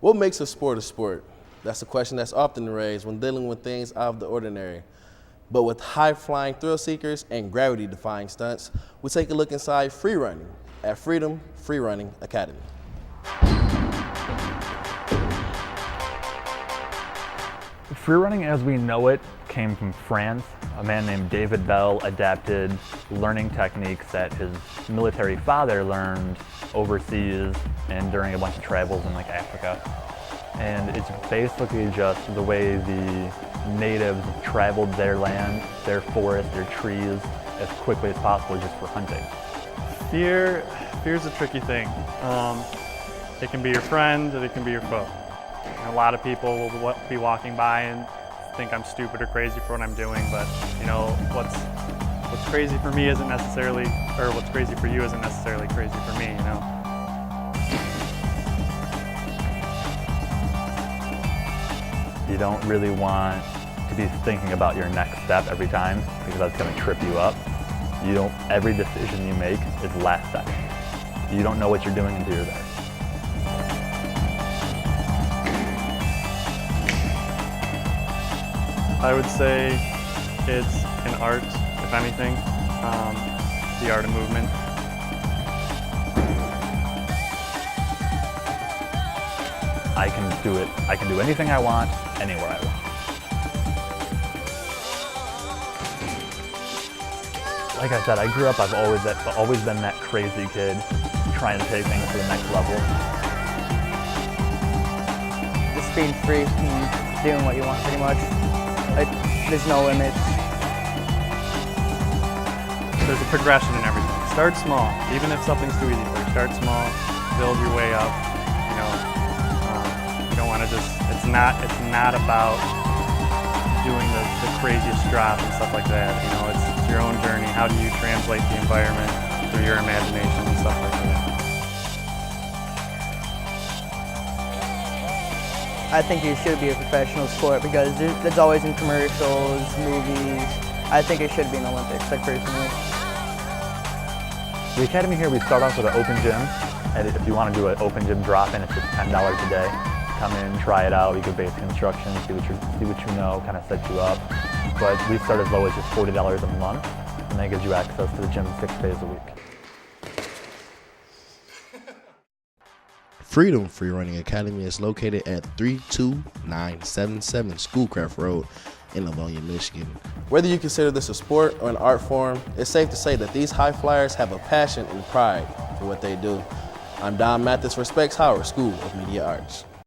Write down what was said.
What makes a sport a sport? That's a question that's often raised when dealing with things out of the ordinary. But with high-flying thrill seekers and gravity-defying stunts, we take a look inside freerunning at Freerunning Academy. Freerunning as we know it came from France. A man named David Bell adapted learning techniques that his military father learned overseas and during a bunch of travels in like Africa. And it's basically just the way the natives traveled their land, their forests, their trees as quickly as possible just for hunting. Fear's a tricky thing. It can be your friend or it can be your foe. And a lot of people will be walking by and think I'm stupid or crazy for what I'm doing, but you know, what's crazy for me isn't necessarily, or what's crazy for you isn't necessarily crazy for me, you know? You don't really want to be thinking about your next step every time because that's going to trip you up. Every decision you make is last second. You don't know what you're doing until you're there. I would say it's an art, if anything, the art of movement. I can do it. I can do anything I want, anywhere I want. Like I said, I grew up, I've always been that crazy kid trying to take things to the next level. Just being free and doing what you want pretty much. There's no limits. There's a progression in everything. Start small, even if something's too easy for you. Start small, build your way up. You know, you don't want to just. It's not about doing the craziest drop and stuff like that. You know, it's your own journey. How do you translate the environment through your imagination and stuff like that? I think it should be a professional sport because it's always in commercials, movies. I think it should be in Olympics, like personally. The academy here, we start off with an open gym. And if you want to do an open gym drop-in, it's just $10 a day. Come in, try it out, you get basic instructions, see what you know, kind of set you up. But we start as low as just $40 a month, and that gives you access to the gym 6 days a week. Freedom Freerunning Academy is located at 32977 Schoolcraft Road in Livonia, Michigan. Whether you consider this a sport or an art form, it's safe to say that these high flyers have a passion and pride for what they do. I'm Don Mathis for Specs Howard School of Media Arts.